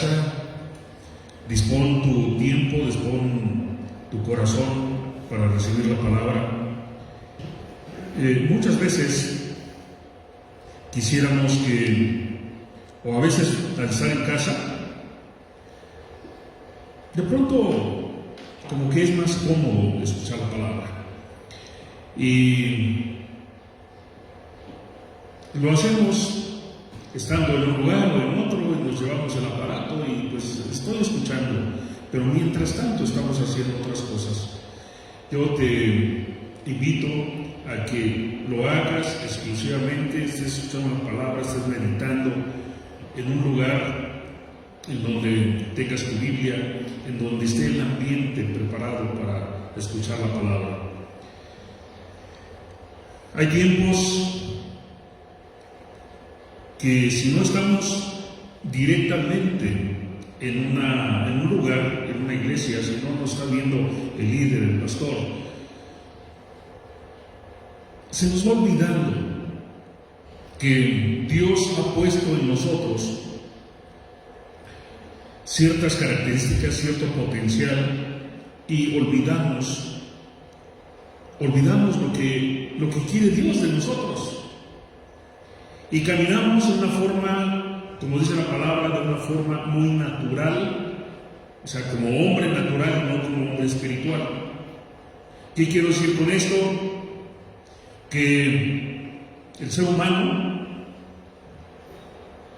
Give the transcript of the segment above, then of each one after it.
casa, dispón tu tiempo, dispón tu corazón para recibir la palabra. Muchas veces quisiéramos que, o a veces al estar en casa, de pronto como que es más cómodo escuchar la palabra. Y lo hacemos estando en un lugar o en otro, y nos llevamos el aparato y pues estoy escuchando, pero mientras tanto estamos haciendo otras cosas. Yo te invito a que lo hagas exclusivamente, estés escuchando la palabra, estés meditando en un lugar en donde tengas tu Biblia, en donde esté el ambiente preparado para escuchar la palabra. Hay tiempos que si no estamos directamente en un lugar, en una iglesia, si no nos está viendo el líder, el pastor, se nos va olvidando que Dios ha puesto en nosotros ciertas características, cierto potencial, y olvidamos lo que quiere Dios de nosotros. Y caminamos de una forma, como dice la palabra, de una forma muy natural, o sea, como hombre natural, no como hombre espiritual. ¿Qué quiero decir con esto? Que el ser humano,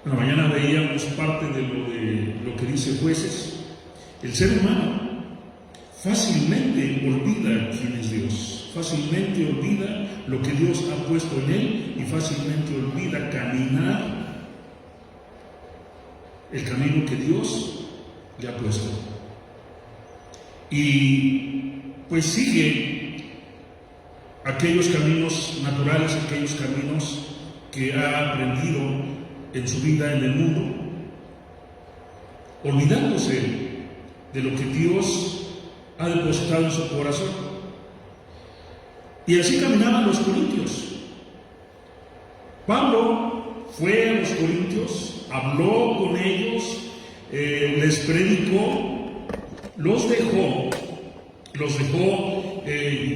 en la mañana veíamos parte de lo que dice Jueces, el ser humano fácilmente olvida quién es Dios, fácilmente olvida lo que Dios ha puesto en él y fácilmente olvida caminar el camino que Dios le ha puesto. Y pues sigue aquellos caminos naturales, aquellos caminos que ha aprendido en su vida en el mundo, olvidándose de lo que Dios ha depositado en su corazón. Y así caminaban los corintios. Pablo fue a los corintios, habló con ellos, les predicó, los dejó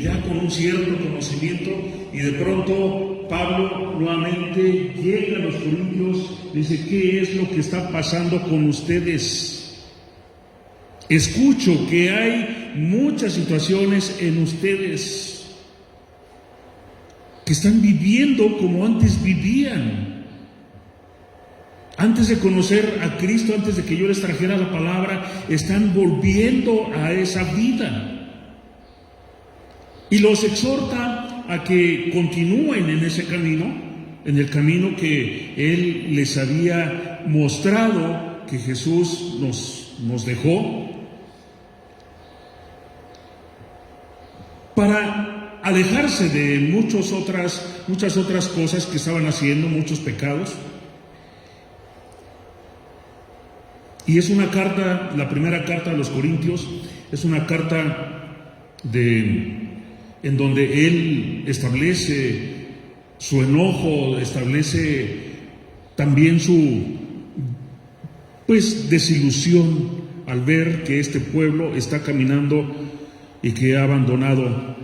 ya con un cierto conocimiento, y de pronto Pablo nuevamente llega a los corintios, dice: ¿qué es lo que está pasando con ustedes? Escucho que hay muchas situaciones en ustedes que están viviendo como antes vivían. Antes de conocer a Cristo, antes de que yo les trajera la palabra, están volviendo a esa vida. Y los exhorta a que continúen en ese camino, en el camino que Él les había mostrado, que Jesús nos dejó, para alejarse de muchas otras cosas que estaban haciendo, muchos pecados. Y es una carta, la primera carta a los Corintios, es una carta en donde él establece su enojo, establece también su desilusión al ver que este pueblo está caminando y que ha abandonado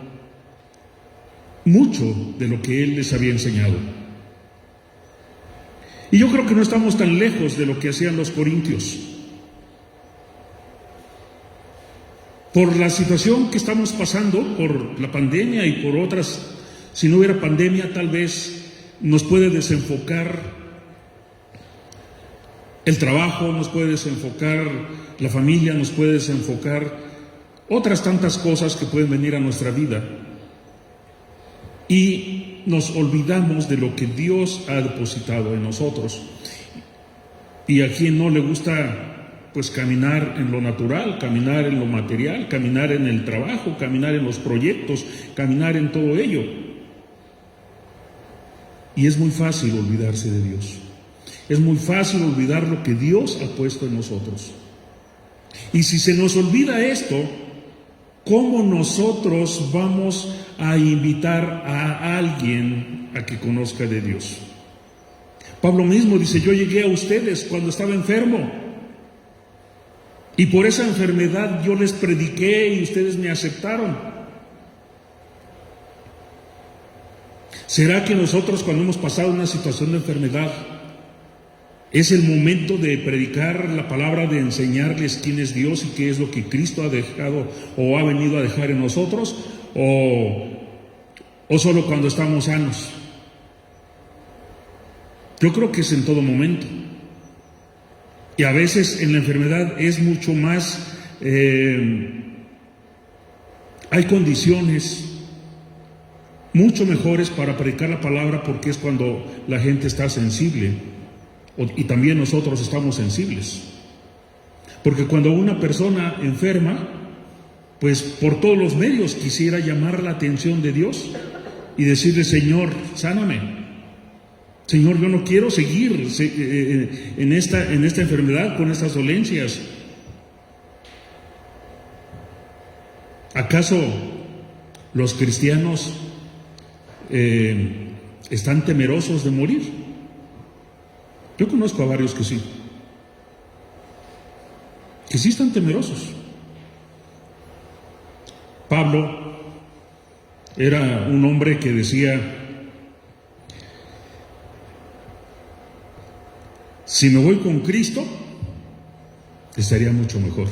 mucho de lo que él les había enseñado. Y yo creo que no estamos tan lejos de lo que hacían los corintios. Por la situación que estamos pasando, por la pandemia y por otras, si no hubiera pandemia, tal vez nos puede desenfocar el trabajo, nos puede desenfocar la familia, nos puede desenfocar otras tantas cosas que pueden venir a nuestra vida, y nos olvidamos de lo que Dios ha depositado en nosotros. Y a quien no le gusta caminar en lo natural, caminar en lo material, caminar en el trabajo, caminar en los proyectos, caminar en todo ello. Y es muy fácil olvidarse de Dios. Es muy fácil olvidar lo que Dios ha puesto en nosotros. Y si se nos olvida esto, ¿cómo nosotros vamos a invitar a alguien a que conozca de Dios? Pablo mismo dice: yo llegué a ustedes cuando estaba enfermo. Y por esa enfermedad yo les prediqué y ustedes me aceptaron. ¿Será que nosotros, cuando hemos pasado una situación de enfermedad, es el momento de predicar la palabra, de enseñarles quién es Dios y qué es lo que Cristo ha dejado o ha venido a dejar en nosotros? ¿O solo cuando estamos sanos? Yo creo que es en todo momento. Y a veces en la enfermedad es mucho más, hay condiciones mucho mejores para predicar la palabra, porque es cuando la gente está sensible y también nosotros estamos sensibles. Porque cuando una persona enferma, pues por todos los medios quisiera llamar la atención de Dios y decirle: Señor, sáname. Señor, yo no quiero seguir en esta enfermedad, con estas dolencias. ¿Acaso los cristianos están temerosos de morir? Yo conozco a varios que sí están temerosos. Pablo era un hombre que decía: si me voy con Cristo, estaría mucho mejor.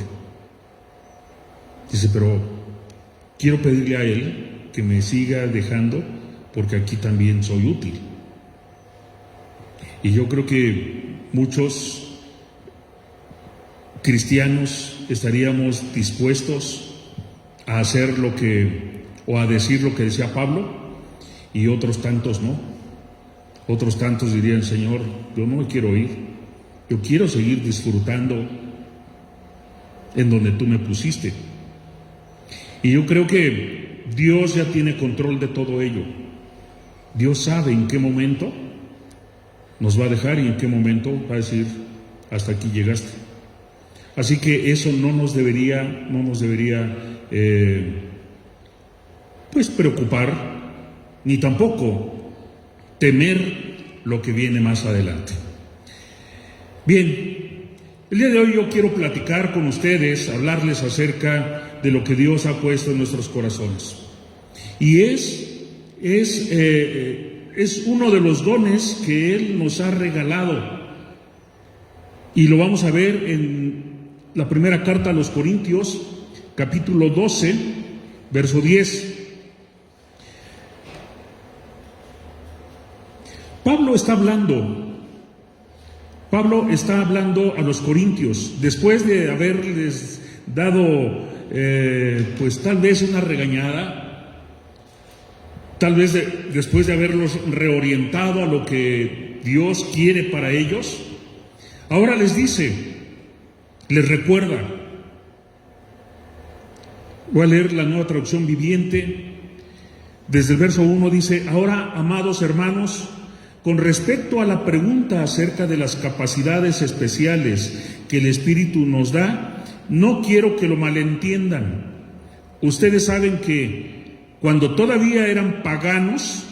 Dice, pero quiero pedirle a Él que me siga dejando, porque aquí también soy útil. Y yo creo que muchos cristianos estaríamos dispuestos a hacer o a decir lo que decía Pablo, y otros tantos no. Otros tantos dirían: Señor, yo no me quiero ir. Yo quiero seguir disfrutando en donde tú me pusiste. Y yo creo que Dios ya tiene control de todo ello. Dios sabe en qué momento nos va a dejar y en qué momento va a decir: hasta aquí llegaste. Así que eso no nos debería pues preocupar, ni tampoco temer lo que viene más adelante. Bien, el día de hoy yo quiero platicar con ustedes, hablarles acerca de lo que Dios ha puesto en nuestros corazones. Y es uno de los dones que Él nos ha regalado. Y lo vamos a ver en la primera carta a los Corintios, capítulo 12, verso 10. Pablo está hablando a los corintios, después de haberles dado, pues tal vez una regañada, tal vez después de haberlos reorientado a lo que Dios quiere para ellos. Ahora les dice, les recuerda. Voy a leer la Nueva Traducción Viviente. Desde el verso 1 dice: ahora, amados hermanos, con respecto a la pregunta acerca de las capacidades especiales que el Espíritu nos da, no quiero que lo malentiendan. Ustedes saben que cuando todavía eran paganos,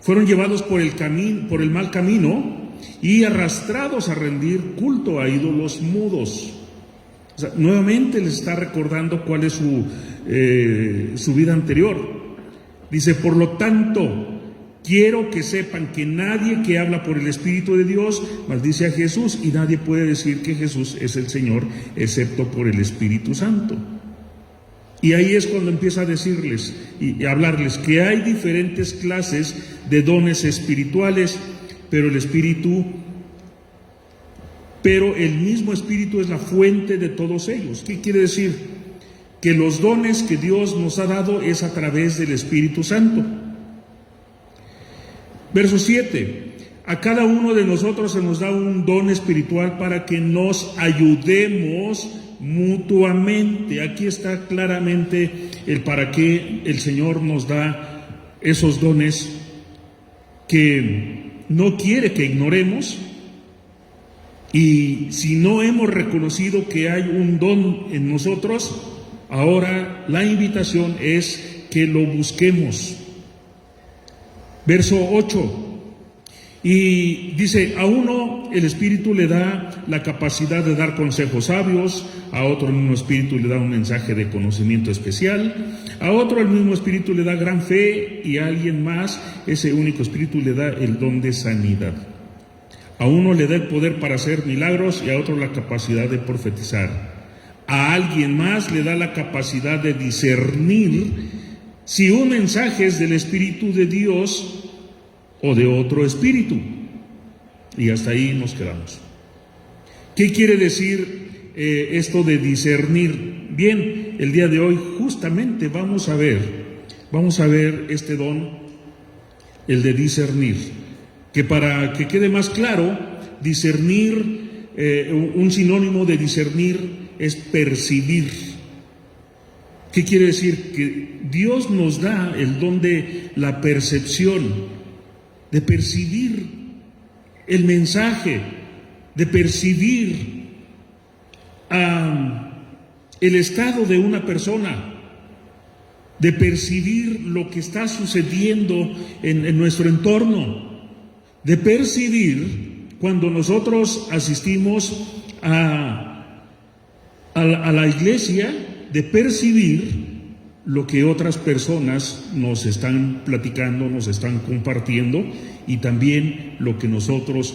fueron llevados por el mal camino y arrastrados a rendir culto a ídolos mudos. O sea, nuevamente les está recordando cuál es su vida anterior. Dice: por lo tanto, quiero que sepan que nadie que habla por el Espíritu de Dios maldice a Jesús, y nadie puede decir que Jesús es el Señor excepto por el Espíritu Santo. Y ahí es cuando empieza a decirles y a hablarles que hay diferentes clases de dones espirituales, pero el mismo Espíritu es la fuente de todos ellos. ¿Qué quiere decir? Que los dones que Dios nos ha dado es a través del Espíritu Santo. Verso 7. A cada uno de nosotros se nos da un don espiritual para que nos ayudemos mutuamente. Aquí está claramente el para qué el Señor nos da esos dones, que no quiere que ignoremos. Y si no hemos reconocido que hay un don en nosotros, ahora la invitación es que lo busquemos. Verso 8. Y dice, a uno el Espíritu le da la capacidad de dar consejos sabios, a otro el mismo Espíritu le da un mensaje de conocimiento especial, a otro el mismo Espíritu le da gran fe, y a alguien más ese único Espíritu le da el don de sanidad. A uno le da el poder para hacer milagros y a otro la capacidad de profetizar. A alguien más le da la capacidad de discernir si un mensaje es del Espíritu de Dios o de otro espíritu. Y hasta ahí nos quedamos. ¿Qué quiere decir esto de discernir? Bien, el día de hoy justamente vamos a ver este don, el de discernir, que para que quede más claro, discernir, un sinónimo de discernir es percibir. ¿Qué quiere decir? Que Dios nos da el don de la percepción, de percibir el mensaje, de percibir el estado de una persona, de percibir lo que está sucediendo en nuestro entorno, de percibir cuando nosotros asistimos a la iglesia, de percibir lo que otras personas nos están platicando, nos están compartiendo, y también lo que nosotros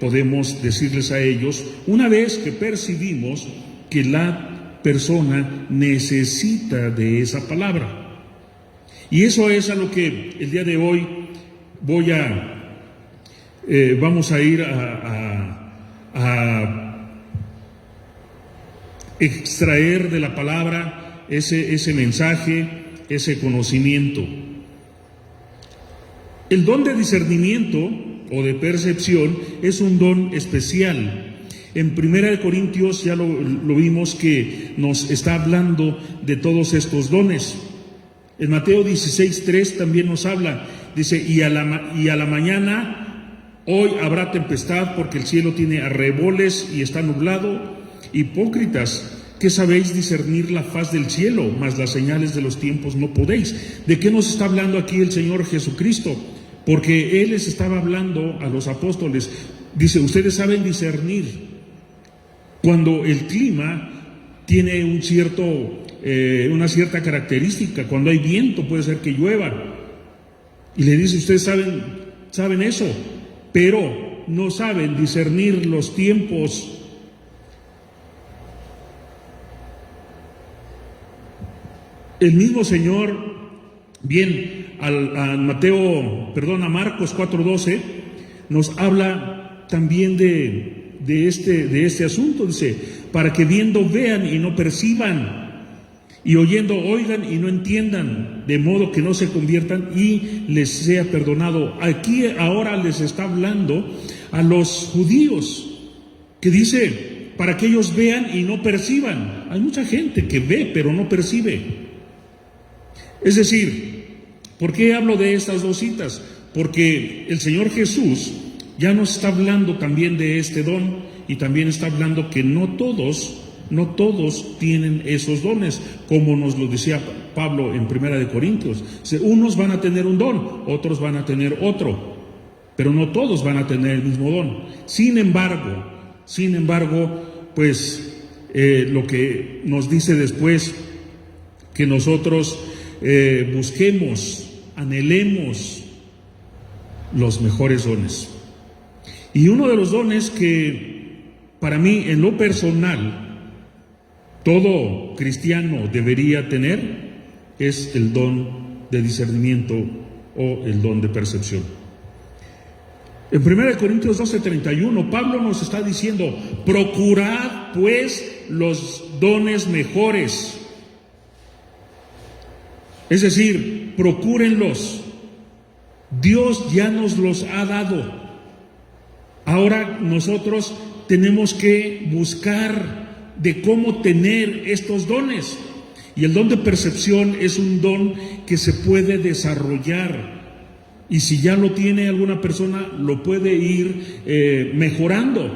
podemos decirles a ellos una vez que percibimos que la persona necesita de esa palabra. Y eso es a lo que el día de hoy vamos a ir a extraer de la palabra ese mensaje, ese conocimiento. El don de discernimiento o de percepción es un don especial. En 1 Corintios ya lo vimos que nos está hablando de todos estos dones. En Mateo 16:3 también nos habla, dice, y a la mañana hoy habrá tempestad porque el cielo tiene arreboles y está nublado. Hipócritas, ¿qué sabéis discernir la faz del cielo? Mas las señales de los tiempos no podéis. ¿De qué nos está hablando aquí el Señor Jesucristo? Porque Él les estaba hablando a los apóstoles. Dice, ustedes saben discernir cuando el clima tiene una cierta característica. Cuando hay viento puede ser que llueva. Y le dice, ustedes saben eso, pero no saben discernir los tiempos. El mismo Señor, bien, a Marcos 4:12, nos habla también de este asunto. Dice, para que viendo vean y no perciban, y oyendo oigan y no entiendan, de modo que no se conviertan y les sea perdonado. Aquí ahora les está hablando a los judíos, que dice, para que ellos vean y no perciban. Hay mucha gente que ve pero no percibe. Es decir, ¿por qué hablo de estas dos citas? Porque el Señor Jesús ya nos está hablando también de este don, y también está hablando que no todos tienen esos dones, como nos lo decía Pablo en 1 Corintios. Unos van a tener un don, otros van a tener otro, pero no todos van a tener el mismo don. Sin embargo, pues lo que nos dice después, que nosotros busquemos, anhelemos los mejores dones. Y uno de los dones que para mí, en lo personal, todo cristiano debería tener es el don de discernimiento o el don de percepción. En 1 Corintios 12:31, Pablo nos está diciendo, procurad pues los dones mejores. Es decir, procúrenlos. Dios ya nos los ha dado. Ahora nosotros tenemos que buscar de cómo tener estos dones. Y el don de percepción es un don que se puede desarrollar. Y si ya lo tiene alguna persona, lo puede ir mejorando.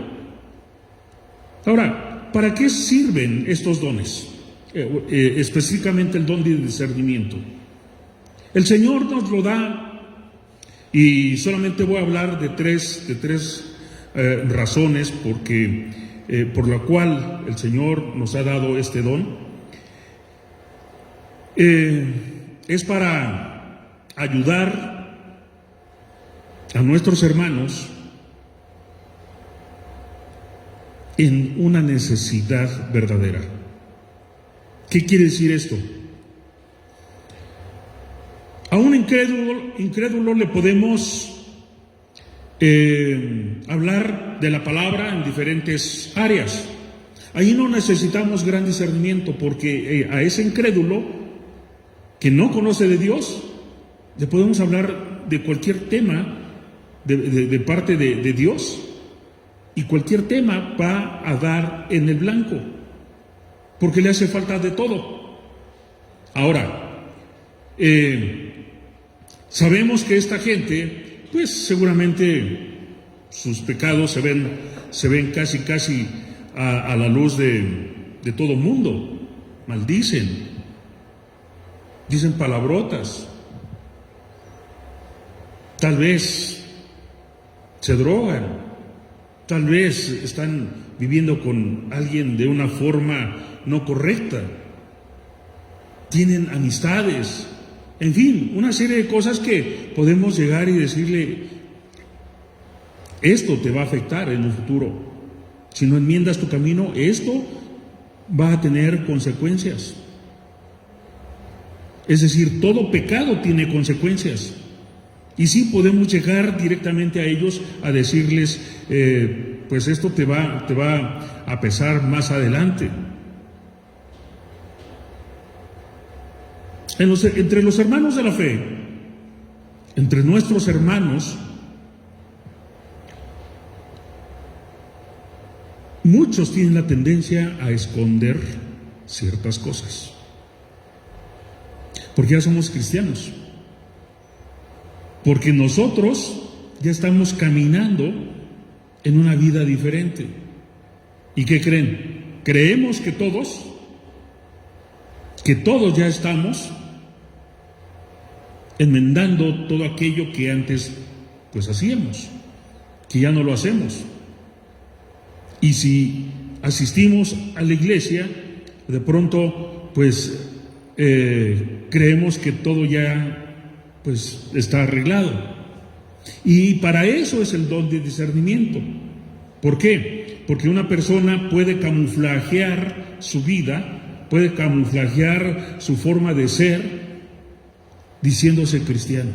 Ahora, ¿para qué sirven estos dones? Específicamente el don de discernimiento. El Señor nos lo da Y solamente voy a hablar de tres razones por la cual el Señor nos ha dado este don. Es para ayudar a nuestros hermanos en una necesidad verdadera. ¿Qué quiere decir esto? A un incrédulo le podemos hablar de la palabra en diferentes áreas. Ahí no necesitamos gran discernimiento, porque a ese incrédulo que no conoce de Dios, le podemos hablar de cualquier tema de parte de Dios, y cualquier tema va a dar en el blanco, porque le hace falta de todo. Ahora, sabemos que esta gente, pues seguramente sus pecados se ven casi a la luz de todo mundo. Maldicen, dicen palabrotas, tal vez se drogan, tal vez están viviendo con alguien de una forma no correcta, tienen amistades, en fin, una serie de cosas que podemos llegar y decirle: esto te va a afectar en un futuro. Si no enmiendas tu camino, esto va a tener consecuencias. Es decir, todo pecado tiene consecuencias. Y sí podemos llegar directamente a ellos a decirles, pues esto te va a pesar más adelante. Entre los hermanos de la fe, entre nuestros hermanos, muchos tienen la tendencia a esconder ciertas cosas, porque ya somos cristianos, porque nosotros ya estamos caminando en una vida diferente. ¿Y qué creen? Creemos que todos ya estamos enmendando todo aquello que antes pues hacíamos, que ya no lo hacemos. Y si asistimos a la iglesia, de pronto pues creemos que todo ya pues está arreglado. Y para eso es el don de discernimiento. ¿Por qué? Porque una persona puede camuflajear su vida, puede camuflajear su forma de ser diciéndose cristiano.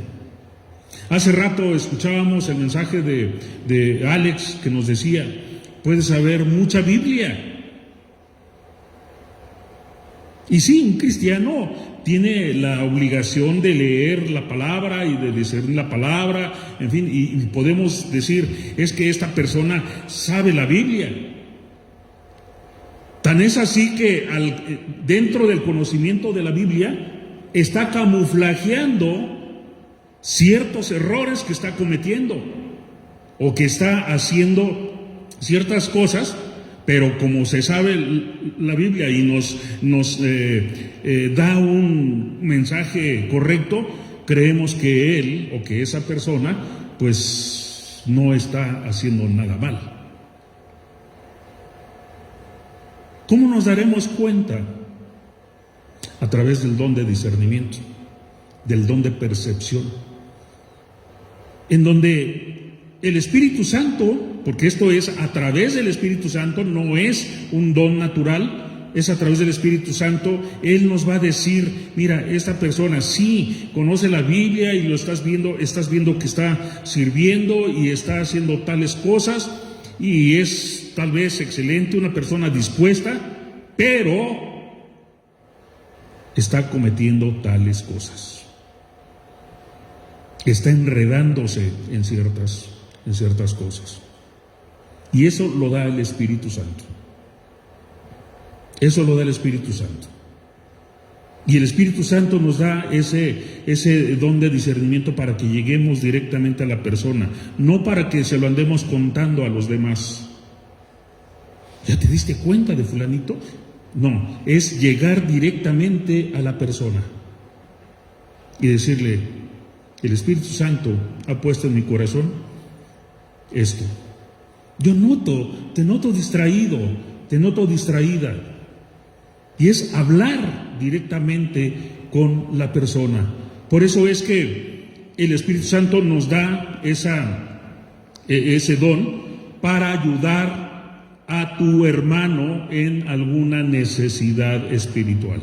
Hace rato escuchábamos el mensaje de Alex, que nos decía: puedes saber mucha Biblia. Y sí, un cristiano tiene la obligación de leer la palabra y de discernir la palabra, en fin, y podemos decir: es que esta persona sabe la Biblia. Tan es así que dentro del conocimiento de la Biblia está camuflajeando ciertos errores que está cometiendo, o que está haciendo ciertas cosas, pero como se sabe la Biblia y nos da un mensaje correcto, creemos que él o que esa persona pues no está haciendo nada mal. ¿Cómo nos daremos cuenta? A través del don de discernimiento, del don de percepción, en donde el Espíritu Santo, porque esto es a través del Espíritu Santo, no es un don natural, es a través del Espíritu Santo. Él nos va a decir: mira, esta persona sí conoce la Biblia y lo estás viendo que está sirviendo y está haciendo tales cosas, y es tal vez excelente, una persona dispuesta, pero está cometiendo tales cosas, está enredándose en ciertas cosas. Y eso lo da el Espíritu Santo. Eso lo da el Espíritu Santo. Y el Espíritu Santo nos da ese don de discernimiento para que lleguemos directamente a la persona, no para que se lo andemos contando a los demás. ¿Ya te diste cuenta de fulanito? No, es llegar directamente a la persona y decirle: el Espíritu Santo ha puesto en mi corazón esto. Te noto distraído, te noto distraída. Y es hablar directamente con la persona. Por eso es que el Espíritu Santo nos da ese don para ayudar a tu hermano en alguna necesidad espiritual.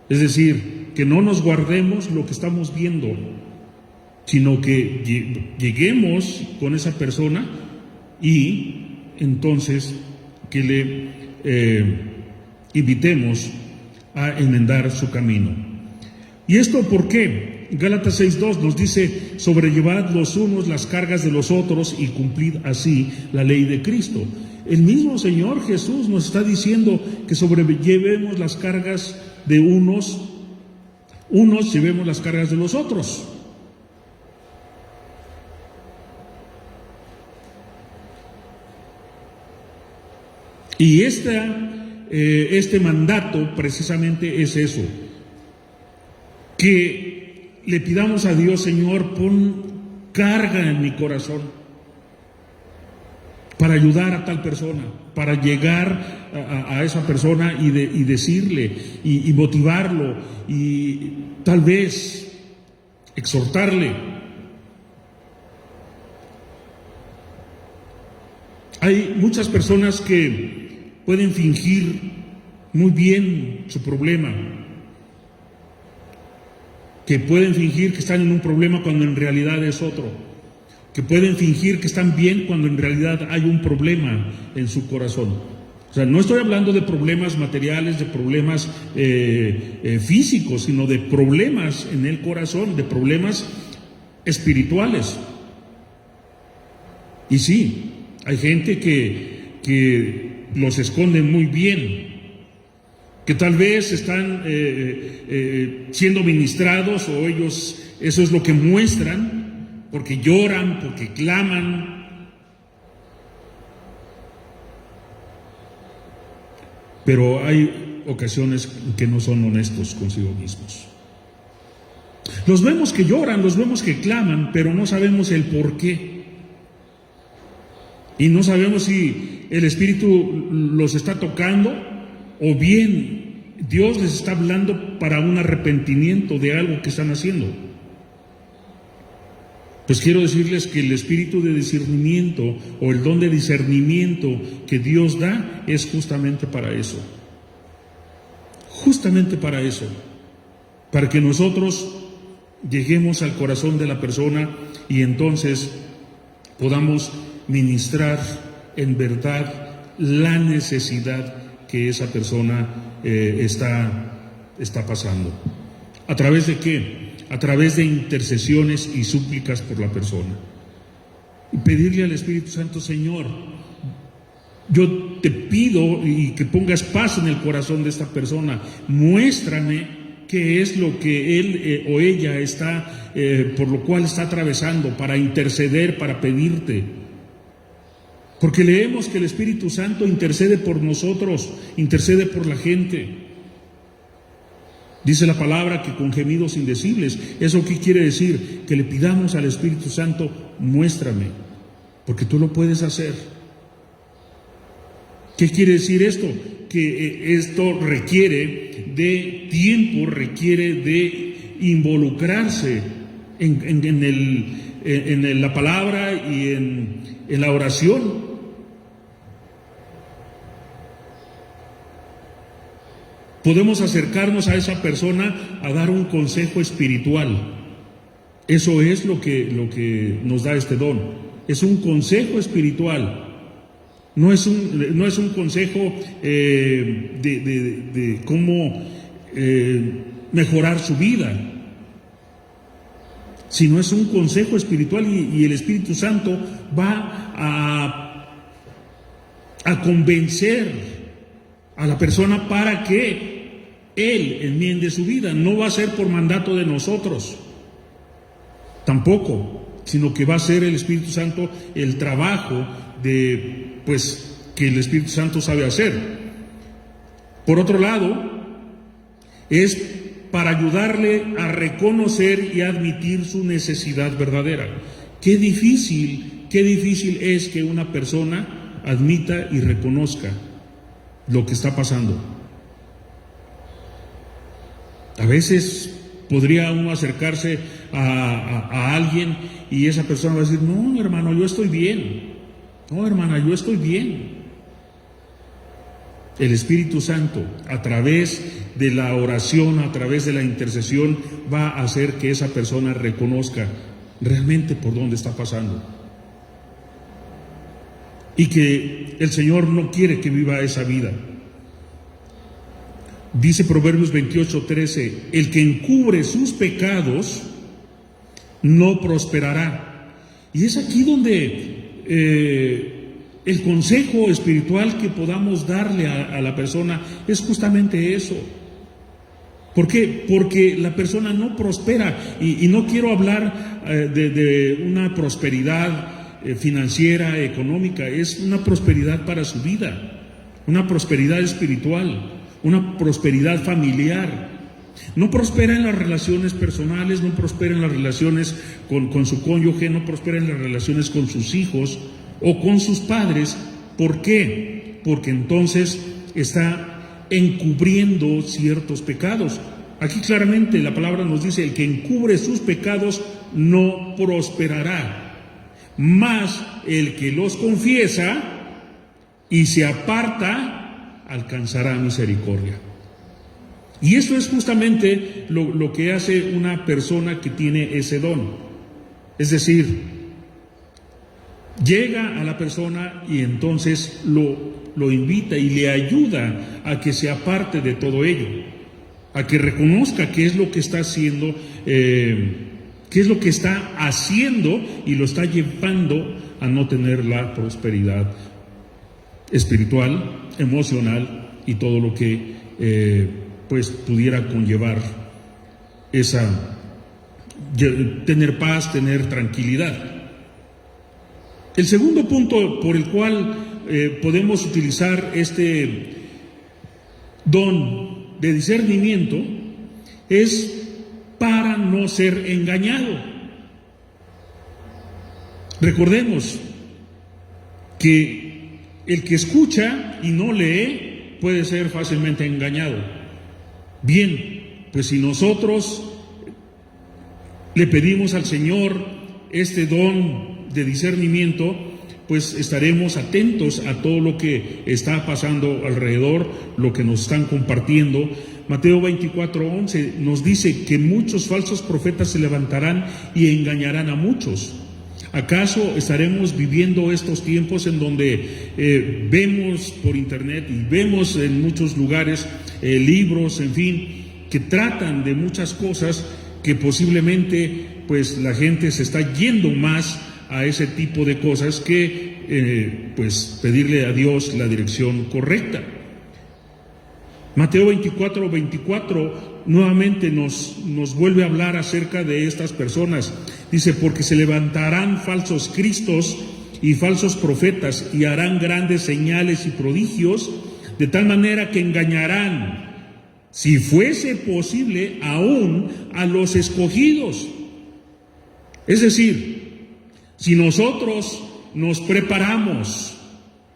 Es decir, que no nos guardemos lo que estamos viendo, sino que lleguemos con esa persona y entonces que le invitemos a enmendar su camino. ¿Y esto por qué? Gálatas 6:2 nos dice: sobrellevad los unos las cargas de los otros y cumplid así la ley de Cristo. El mismo Señor Jesús nos está diciendo que sobrellevemos las cargas de unos llevemos las cargas de los otros. Y este mandato precisamente es eso, que le pidamos a Dios: Señor, pon carga en mi corazón para ayudar a tal persona, para llegar a esa persona y decirle y motivarlo y tal vez exhortarle. Hay muchas personas que pueden fingir muy bien su problema, que pueden fingir que están en un problema cuando en realidad es otro, que pueden fingir que están bien cuando en realidad hay un problema en su corazón. O sea, no estoy hablando de problemas materiales, de problemas físicos, sino de problemas en el corazón, de problemas espirituales. Y sí, hay gente que los esconde muy bien, que tal vez están siendo ministrados, o ellos eso es lo que muestran, porque lloran, porque claman, pero hay ocasiones que no son honestos consigo mismos. Los vemos que lloran, los vemos que claman, pero no sabemos el por qué. Y no sabemos si el Espíritu los está tocando o bien Dios les está hablando para un arrepentimiento de algo que están haciendo. Pues quiero decirles que el espíritu de discernimiento o el don de discernimiento que Dios da es justamente para eso. Justamente para eso. Para que nosotros lleguemos al corazón de la persona y entonces podamos ministrar en verdad la necesidad que esa persona está pasando. ¿A través de qué? A través de intercesiones y súplicas por la persona. Y pedirle al Espíritu Santo: Señor, yo te pido y que pongas paz en el corazón de esta persona. Muéstrame qué es lo que él o ella está, por lo cual está atravesando, para interceder, para pedirte. Porque leemos que el Espíritu Santo intercede por nosotros, intercede por la gente. Dice la palabra que con gemidos indecibles. ¿Eso qué quiere decir? Que le pidamos al Espíritu Santo: muéstrame, porque tú lo puedes hacer. ¿Qué quiere decir esto? Que esto requiere de tiempo, requiere de involucrarse en la palabra y en la oración. Podemos acercarnos a esa persona a dar un consejo espiritual. Eso es lo que nos da este don. Es un consejo espiritual. No es un consejo de cómo mejorar su vida, sino es un consejo espiritual y el Espíritu Santo va a convencer a la persona para que Él enmiende su vida. No va a ser por mandato de nosotros, tampoco, sino que va a ser el Espíritu Santo el trabajo que el Espíritu Santo sabe hacer. Por otro lado, es para ayudarle a reconocer y admitir su necesidad verdadera. Qué difícil es que una persona admita y reconozca lo que está pasando. A veces podría uno acercarse a alguien y esa persona va a decir: no, hermano, yo estoy bien. No, hermana, yo estoy bien. El Espíritu Santo, a través de la oración, a través de la intercesión, va a hacer que esa persona reconozca realmente por dónde está pasando. Y que el Señor no quiere que viva esa vida. Dice Proverbios 28:13: el que encubre sus pecados no prosperará. Y es aquí donde el consejo espiritual que podamos darle a la persona es justamente eso. ¿Por qué? Porque la persona no prospera, y no quiero hablar de una prosperidad financiera, económica, es una prosperidad para su vida, una prosperidad espiritual, una prosperidad familiar. No prospera en las relaciones personales, no prospera en las relaciones con su cónyuge, no prospera en las relaciones con sus hijos o con sus padres. ¿Por qué? Porque entonces está encubriendo ciertos pecados. Aquí claramente la palabra nos dice: el que encubre sus pecados no prosperará, mas el que los confiesa y se aparta alcanzará misericordia. Y eso es justamente lo que hace una persona que tiene ese don. Es decir, llega a la persona y entonces lo invita y le ayuda a que se aparte de todo ello, a que reconozca qué es lo que está haciendo, qué es lo que está haciendo y lo está llevando a no tener la prosperidad espiritual, emocional y todo lo que pues pudiera conllevar tener paz, tener tranquilidad. El segundo punto por el cual podemos utilizar este don de discernimiento es para no ser engañado. Recordemos que el que escucha y no lee puede ser fácilmente engañado. Bien, pues si nosotros le pedimos al Señor este don de discernimiento, pues estaremos atentos a todo lo que está pasando alrededor, lo que nos están compartiendo. Mateo 24:11 nos dice que muchos falsos profetas se levantarán y engañarán a muchos. ¿Acaso estaremos viviendo estos tiempos en donde vemos por internet y vemos en muchos lugares libros, en fin, que tratan de muchas cosas que posiblemente pues la gente se está yendo más a ese tipo de cosas que pues pedirle a Dios la dirección correcta? Mateo 24:24 nuevamente nos vuelve a hablar acerca de estas personas. Dice: porque se levantarán falsos cristos y falsos profetas y harán grandes señales y prodigios, de tal manera que engañarán, si fuese posible, aún a los escogidos. Es decir, si nosotros nos preparamos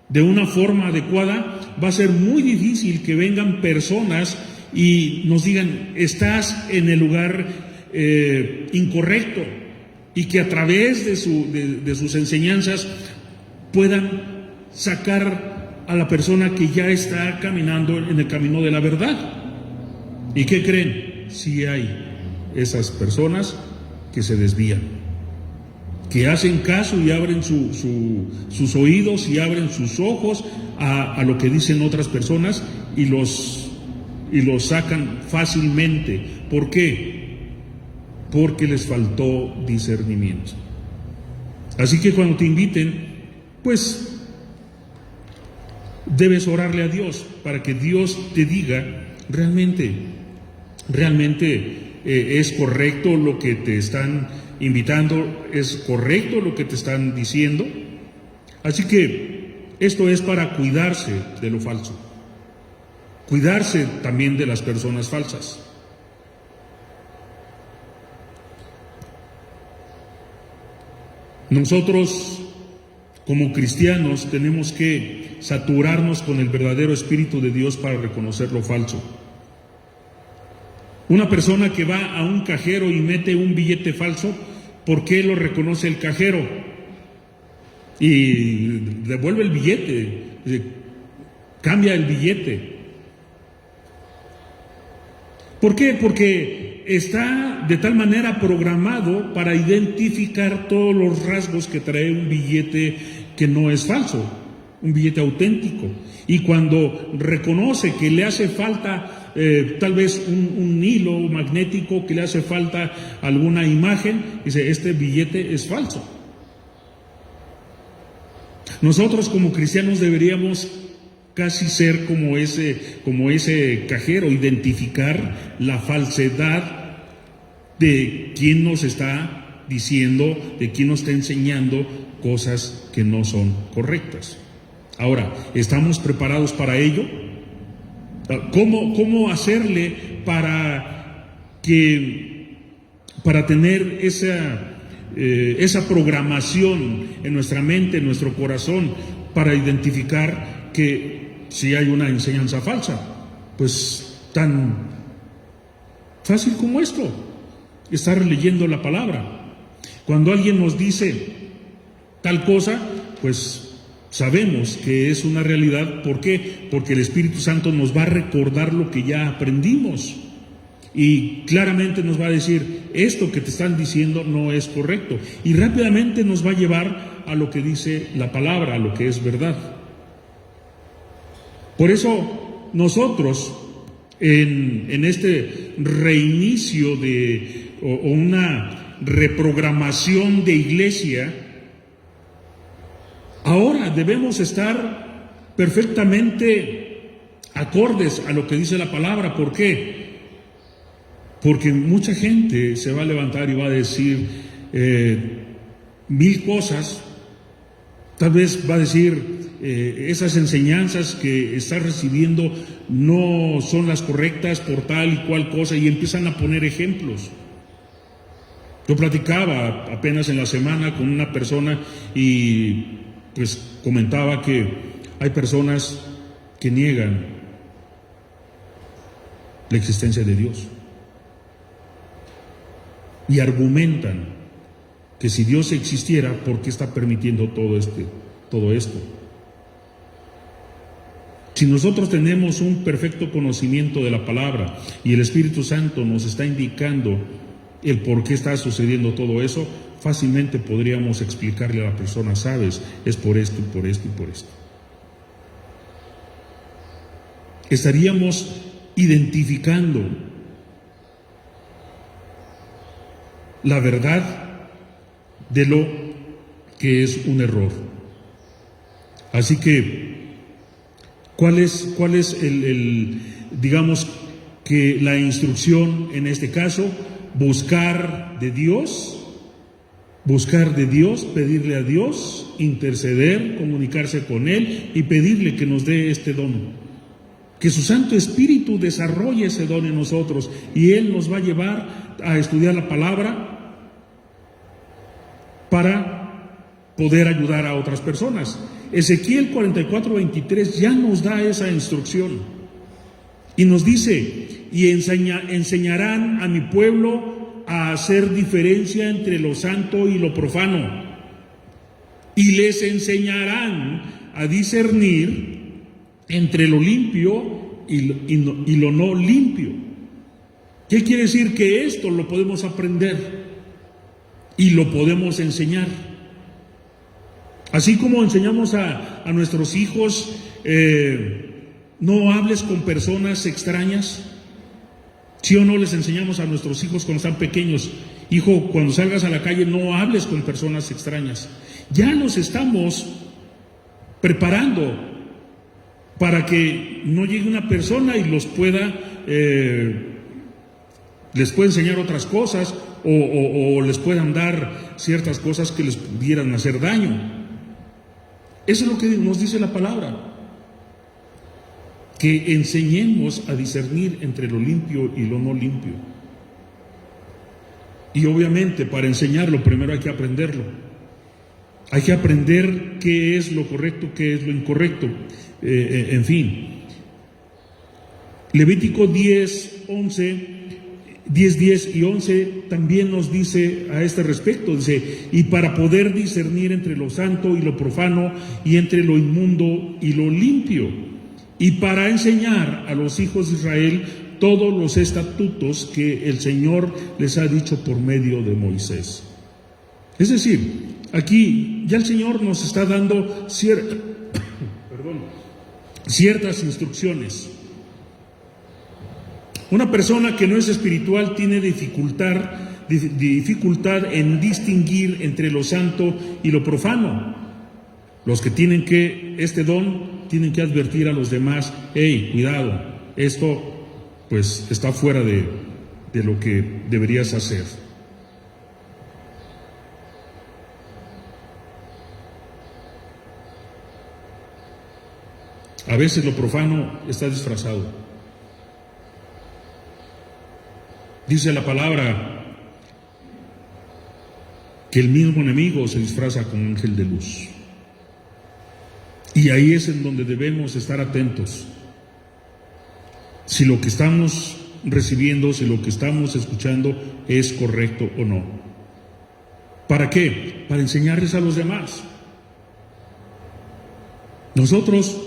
de una forma adecuada, va a ser muy difícil que vengan personas y nos digan: estás en el lugar incorrecto, y que a través de sus enseñanzas puedan sacar a la persona que ya está caminando en el camino de la verdad. ¿Y qué creen? Sí hay esas personas que se desvían, que hacen caso y abren sus oídos y abren sus ojos a lo que dicen otras personas y los sacan fácilmente. ¿Por qué? Porque les faltó discernimiento. Así que cuando te inviten, pues debes orarle a Dios para que Dios te diga realmente es correcto lo que te están invitando, es correcto lo que te están diciendo. Así que esto es para cuidarse de lo falso, cuidarse también de las personas falsas. Nosotros, como cristianos, tenemos que saturarnos con el verdadero Espíritu de Dios para reconocer lo falso. Una persona que va a un cajero y mete un billete falso, ¿por qué lo reconoce el cajero? Y devuelve el billete, cambia el billete. ¿Por qué? Porque está de tal manera programado para identificar todos los rasgos que trae un billete que no es falso, un billete auténtico. Y cuando reconoce que le hace falta tal vez un hilo magnético, que le hace falta alguna imagen, dice, este billete es falso. Nosotros como cristianos deberíamos casi ser como ese cajero, identificar la falsedad de quien nos está diciendo, de quien nos está enseñando cosas que no son correctas. Ahora, ¿estamos preparados para ello? ¿Cómo hacerle para tener esa programación en nuestra mente, en nuestro corazón, para identificar que si hay una enseñanza falsa? Pues tan fácil como esto, estar leyendo la palabra. Cuando alguien nos dice tal cosa, pues sabemos que es una realidad. ¿Por qué? Porque el Espíritu Santo nos va a recordar lo que ya aprendimos y claramente nos va a decir, esto que te están diciendo no es correcto, y rápidamente nos va a llevar a lo que dice la palabra, a lo que es verdad. Por eso nosotros en este reinicio o una reprogramación de iglesia, ahora debemos estar perfectamente acordes a lo que dice la palabra. ¿Por qué? Porque mucha gente se va a levantar y va a decir mil cosas. Tal vez va a decir, esas enseñanzas que estás recibiendo no son las correctas por tal y cual cosa, y empiezan a poner ejemplos. Yo platicaba apenas en la semana con una persona y pues comentaba que hay personas que niegan la existencia de Dios y argumentan que si Dios existiera, ¿por qué está permitiendo todo esto? Si nosotros tenemos un perfecto conocimiento de la palabra y el Espíritu Santo nos está indicando el por qué está sucediendo todo eso, fácilmente podríamos explicarle a la persona, sabes, es por esto y por esto y por esto. Estaríamos identificando la verdad de lo que es un error. Así que, ¿cuál es digamos que la instrucción en este caso? Buscar de Dios, pedirle a Dios, interceder, comunicarse con Él y pedirle que nos dé este don. Que su Santo Espíritu desarrolle ese don en nosotros y Él nos va a llevar a estudiar la palabra para poder ayudar a otras personas. Ezequiel 44:23 ya nos da esa instrucción y nos dice, y enseñarán a mi pueblo a hacer diferencia entre lo santo y lo profano, y les enseñarán a discernir entre lo limpio y lo no limpio. ¿Qué quiere decir? Que esto lo podemos aprender y lo podemos enseñar. Así como enseñamos a nuestros hijos, no hables con personas extrañas. ¿Sí o no les enseñamos a nuestros hijos cuando están pequeños? Hijo, cuando salgas a la calle no hables con personas extrañas. Ya nos estamos preparando para que no llegue una persona y les pueda enseñar otras cosas o les puedan dar ciertas cosas que les pudieran hacer daño. Eso es lo que nos dice la palabra. Que enseñemos a discernir entre lo limpio y lo no limpio. Y obviamente para enseñarlo primero hay que aprenderlo. Hay que aprender qué es lo correcto, qué es lo incorrecto. En fin. Levítico 10, 10 y 11 también nos dice a este respecto, dice: y para poder discernir entre lo santo y lo profano, y entre lo inmundo y lo limpio, y para enseñar a los hijos de Israel todos los estatutos que el Señor les ha dicho por medio de Moisés. Es decir, aquí ya el Señor nos está dando ciertas instrucciones. Una persona que no es espiritual tiene dificultad en distinguir entre lo santo y lo profano. Los que tienen este don tienen que advertir a los demás: hey, cuidado, esto pues está fuera de lo que deberías hacer. A veces lo profano está disfrazado. Dice la palabra que el mismo enemigo se disfraza como ángel de luz. Y ahí es en donde debemos estar atentos. Si lo que estamos recibiendo, si lo que estamos escuchando es correcto o no. ¿Para qué? Para enseñarles a los demás. Nosotros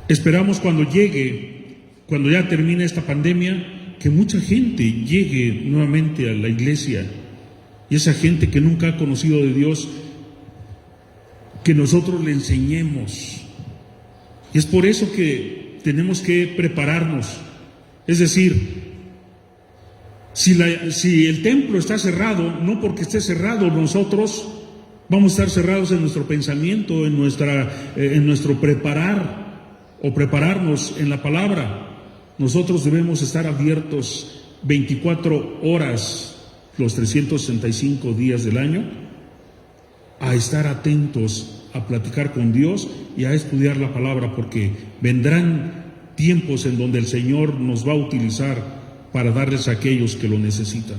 esperamos cuando ya termine esta pandemia, que mucha gente llegue nuevamente a la iglesia, y esa gente que nunca ha conocido de Dios, que nosotros le enseñemos. Y es por eso que tenemos que prepararnos. Es decir, si el templo está cerrado, no porque esté cerrado, nosotros vamos a estar cerrados en nuestro pensamiento, en nuestro prepararnos en la palabra. Nosotros debemos estar abiertos 24 horas, los 365 días del año, a estar atentos, a platicar con Dios y a estudiar la palabra, porque vendrán tiempos en donde el Señor nos va a utilizar para darles a aquellos que lo necesitan,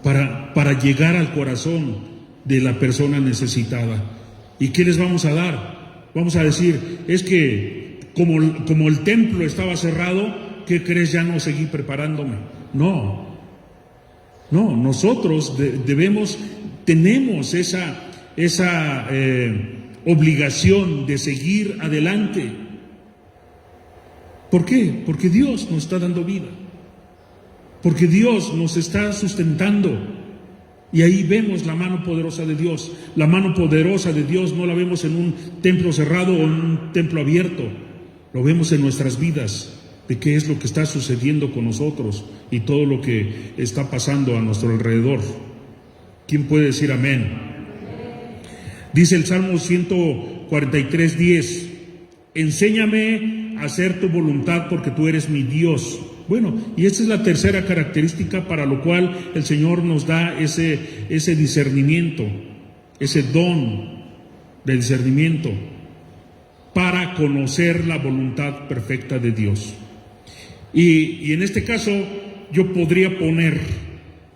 para llegar al corazón de la persona necesitada. ¿Y qué les vamos a dar? Vamos a decir: es que como el templo estaba cerrado, ¿qué crees? Ya no seguí preparándome. No, nosotros tenemos esa obligación de seguir adelante. ¿Por qué? Porque Dios nos está dando vida, porque Dios nos está sustentando. Y ahí vemos la mano poderosa de Dios. La mano poderosa de Dios no la vemos en un templo cerrado o en un templo abierto. Lo vemos en nuestras vidas, de qué es lo que está sucediendo con nosotros y todo lo que está pasando a nuestro alrededor. ¿Quién puede decir amén? Dice el Salmo 143:10: enséñame a hacer tu voluntad, porque tú eres mi Dios. Bueno, y esta es la tercera característica para lo cual el Señor nos da ese discernimiento, ese don de discernimiento, para conocer la voluntad perfecta de Dios. Y en este caso yo podría poner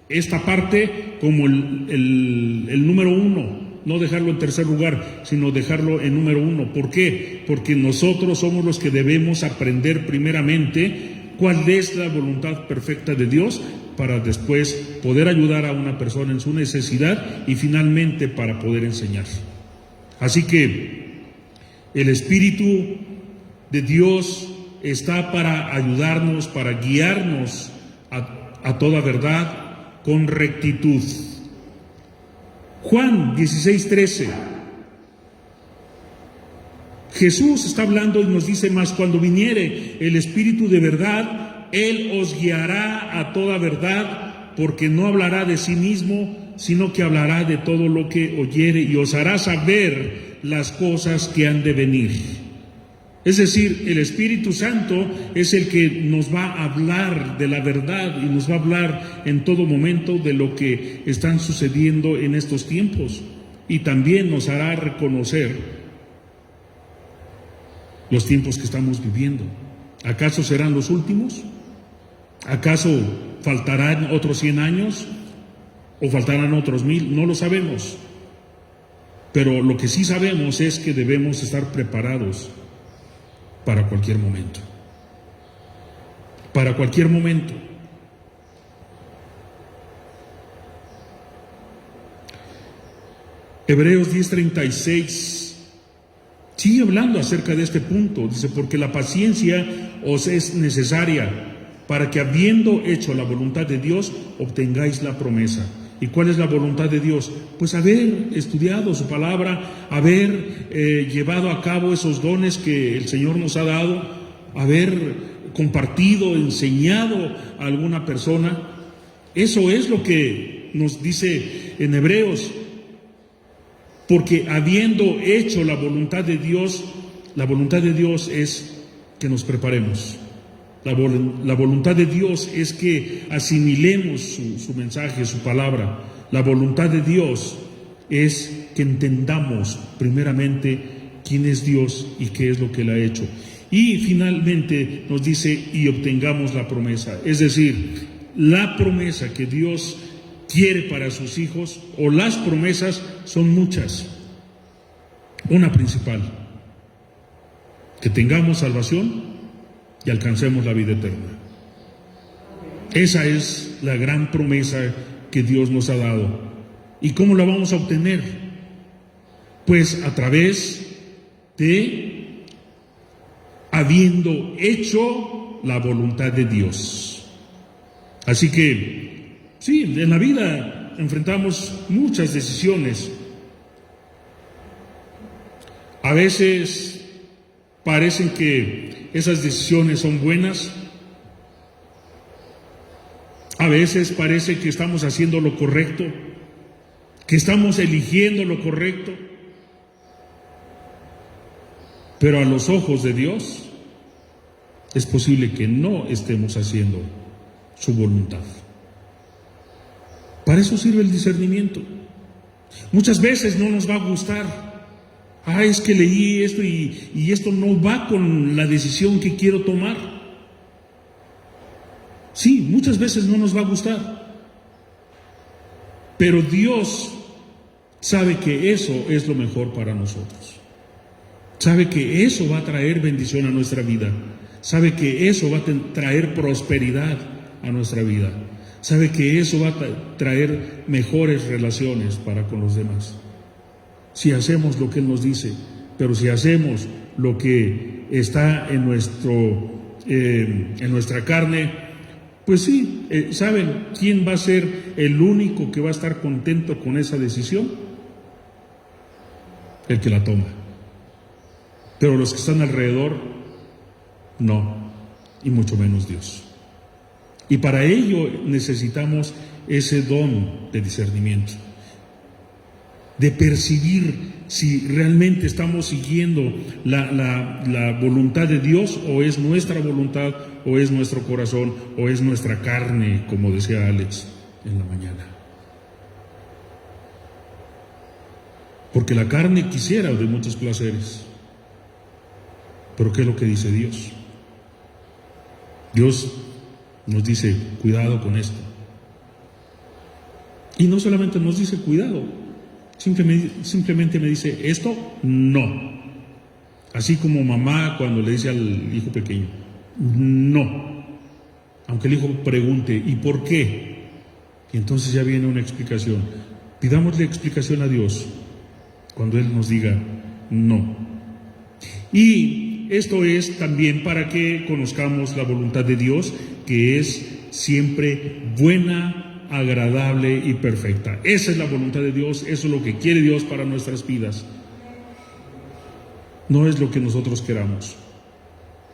esta parte como el número 1, no dejarlo en tercer lugar, sino dejarlo en número 1. ¿Por qué? Porque nosotros somos los que debemos aprender primeramente cuál es la voluntad perfecta de Dios, para después poder ayudar a una persona en su necesidad y finalmente para poder enseñar. Así que el Espíritu de Dios está para ayudarnos, para guiarnos a toda verdad con rectitud. Juan 16:13. Jesús está hablando y nos dice: mas cuando viniere el Espíritu de verdad, Él os guiará a toda verdad, porque no hablará de sí mismo, sino que hablará de todo lo que oyere, y os hará saber las cosas que han de venir. Es decir, el Espíritu Santo es el que nos va a hablar de la verdad y nos va a hablar en todo momento de lo que están sucediendo en estos tiempos, y también nos hará reconocer los tiempos que estamos viviendo. ¿Acaso serán los últimos? ¿Acaso faltarán otros 100 años? o faltarán otros 1000, no lo sabemos. Pero lo que sí sabemos es que debemos estar preparados para cualquier momento. Para cualquier momento. Hebreos 10:36 sigue hablando acerca de este punto. Dice, porque la paciencia os es necesaria para que, habiendo hecho la voluntad de Dios, obtengáis la promesa. ¿Y cuál es la voluntad de Dios? Pues haber estudiado su palabra, haber llevado a cabo esos dones que el Señor nos ha dado, haber compartido, enseñado a alguna persona. Eso es lo que nos dice en Hebreos. Porque habiendo hecho la voluntad de Dios es que nos preparemos. La voluntad de Dios es que asimilemos su mensaje, su palabra. La voluntad de Dios es que entendamos primeramente quién es Dios y qué es lo que Él ha hecho. Y finalmente nos dice, y obtengamos la promesa. Es decir, la promesa que Dios quiere para sus hijos, o las promesas, son muchas. Una principal, que tengamos salvación y alcancemos la vida eterna. Esa es la gran promesa que Dios nos ha dado. ¿Y cómo la vamos a obtener? Pues a través de habiendo hecho la voluntad de Dios. Así que, sí, en la vida enfrentamos muchas decisiones. A veces parecen que esas decisiones son buenas. A veces parece que estamos haciendo lo correcto, que estamos eligiendo lo correcto. Pero a los ojos de Dios es posible que no estemos haciendo su voluntad. Para eso sirve el discernimiento. Muchas veces no nos va a gustar. Es que leí esto y esto no va con la decisión que quiero tomar. Sí, muchas veces no nos va a gustar. Pero Dios sabe que eso es lo mejor para nosotros. Sabe que eso va a traer bendición a nuestra vida. Sabe que eso va a traer prosperidad a nuestra vida. Sabe que eso va a traer mejores relaciones para con los demás. Si hacemos lo que Él nos dice, pero si hacemos lo que está en nuestra carne, pues sí, ¿saben quién va a ser el único que va a estar contento con esa decisión? El que la toma. Pero los que están alrededor, no, y mucho menos Dios. Y para ello necesitamos ese don de discernimiento, de percibir si realmente estamos siguiendo la voluntad de Dios, o es nuestra voluntad, o es nuestro corazón, o es nuestra carne, como decía Alex en la mañana. Porque la carne quisiera de muchos placeres. Pero ¿qué es lo que dice Dios? Dios nos dice, cuidado con esto. Y no solamente nos dice cuidado, simplemente me dice, esto no. Así como mamá cuando le dice al hijo pequeño, no. Aunque el hijo pregunte, ¿y por qué? Y entonces ya viene una explicación. Pidámosle explicación a Dios cuando Él nos diga no. Y esto es también para que conozcamos la voluntad de Dios, que es siempre buena, agradable y perfecta. Esa es la voluntad de Dios, eso es lo que quiere Dios para nuestras vidas. No es lo que nosotros queramos,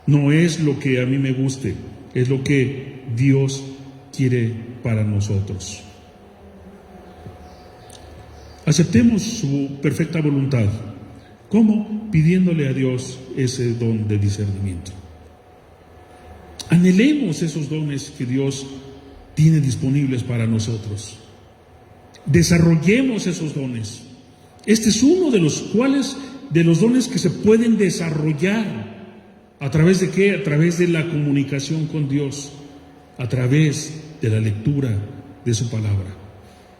no es lo que a mí me guste, es lo que Dios quiere para nosotros. Aceptemos su perfecta voluntad. ¿Cómo? Pidiéndole a Dios ese don de discernimiento. Anhelemos esos dones que Dios tiene disponibles para nosotros. Desarrollemos esos dones. Este es uno de los dones que se pueden desarrollar. ¿A través de qué? A través de la comunicación con Dios, a través de la lectura de su palabra.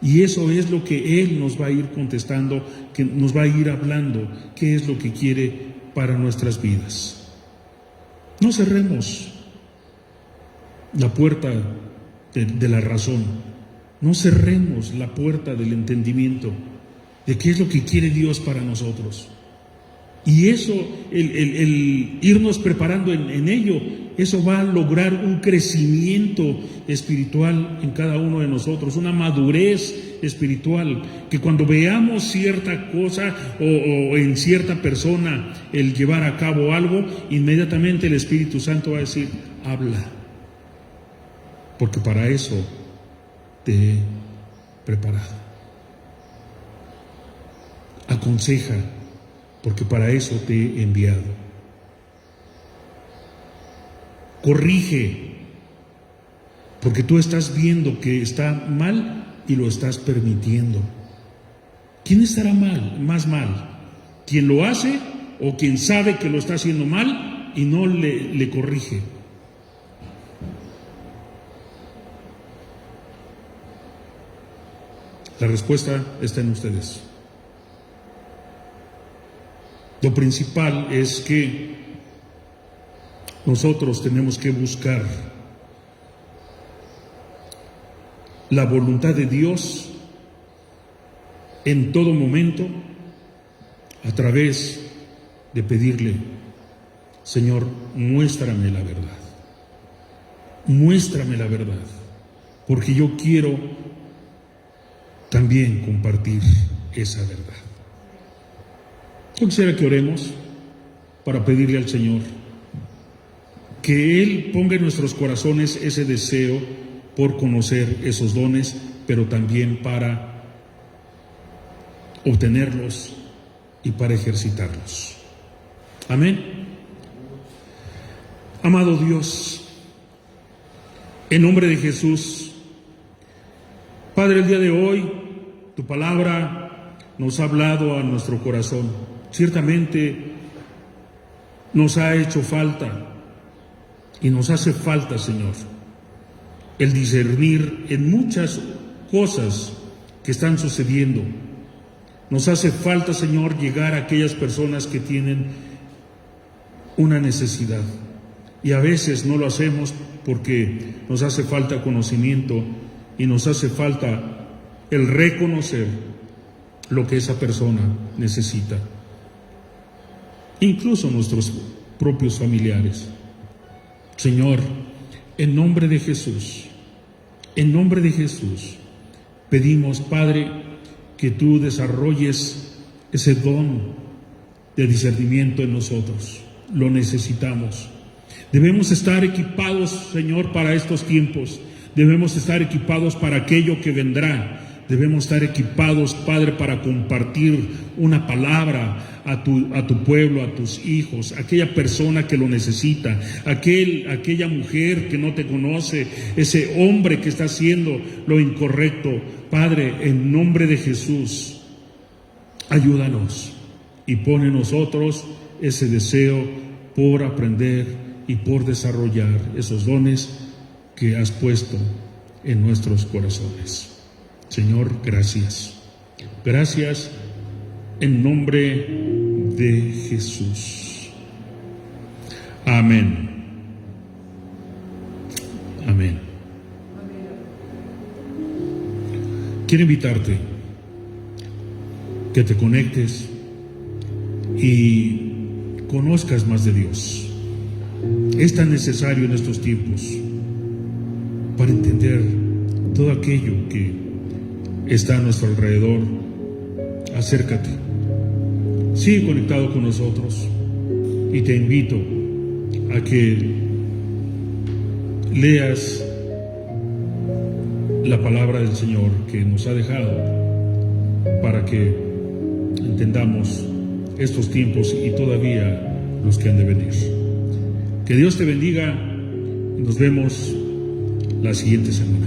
Y eso es lo que Él nos va a ir contestando, que nos va a ir hablando, qué es lo que quiere para nuestras vidas. No cerremos la puerta de la razón, no cerremos la puerta del entendimiento de qué es lo que quiere Dios para nosotros. Y eso, el irnos preparando en ello, eso va a lograr un crecimiento espiritual en cada uno de nosotros, una madurez espiritual, que cuando veamos cierta cosa o en cierta persona el llevar a cabo algo, inmediatamente el Espíritu Santo va a decir, habla, porque para eso te he preparado. Aconseja, porque para eso te he enviado. Corrige, porque tú estás viendo que está mal y lo estás permitiendo. ¿Quién estará más mal? ¿Quién lo hace o quien sabe que lo está haciendo mal y no le corrige? La respuesta está en ustedes. Lo principal es que nosotros tenemos que buscar la voluntad de Dios en todo momento a través de pedirle, Señor, muéstrame la verdad. Muéstrame la verdad, porque yo quiero también compartir esa verdad. Yo quisiera que oremos para pedirle al Señor que Él ponga en nuestros corazones ese deseo por conocer esos dones, pero también para obtenerlos y para ejercitarlos. Amén. Amado Dios, en nombre de Jesús, Padre, el día de hoy tu palabra nos ha hablado a nuestro corazón. Ciertamente nos ha hecho falta y nos hace falta, Señor, el discernir en muchas cosas que están sucediendo. Nos hace falta, Señor, llegar a aquellas personas que tienen una necesidad y a veces no lo hacemos porque nos hace falta conocimiento y nos hace falta el reconocer lo que esa persona necesita. Incluso nuestros propios familiares. Señor, en nombre de Jesús, pedimos, Padre, que tú desarrolles ese don de discernimiento en nosotros. Lo necesitamos. Debemos estar equipados, Señor, para estos tiempos. Debemos estar equipados para aquello que vendrá. Debemos estar equipados, Padre, para compartir una palabra a tu pueblo, a tus hijos, a aquella persona que lo necesita, aquella mujer que no te conoce, ese hombre que está haciendo lo incorrecto. Padre, en nombre de Jesús, ayúdanos y pon en nosotros ese deseo por aprender y por desarrollar esos dones que has puesto en nuestros corazones. Señor, gracias. Gracias en nombre de Jesús. Amén. Amén. Quiero invitarte que te conectes y conozcas más de Dios. Es tan necesario en estos tiempos para entender todo aquello que está a nuestro alrededor. Acércate, sigue conectado con nosotros y te invito a que leas la palabra del Señor que nos ha dejado para que entendamos estos tiempos y todavía los que han de venir. Que Dios te bendiga y nos vemos la siguiente semana.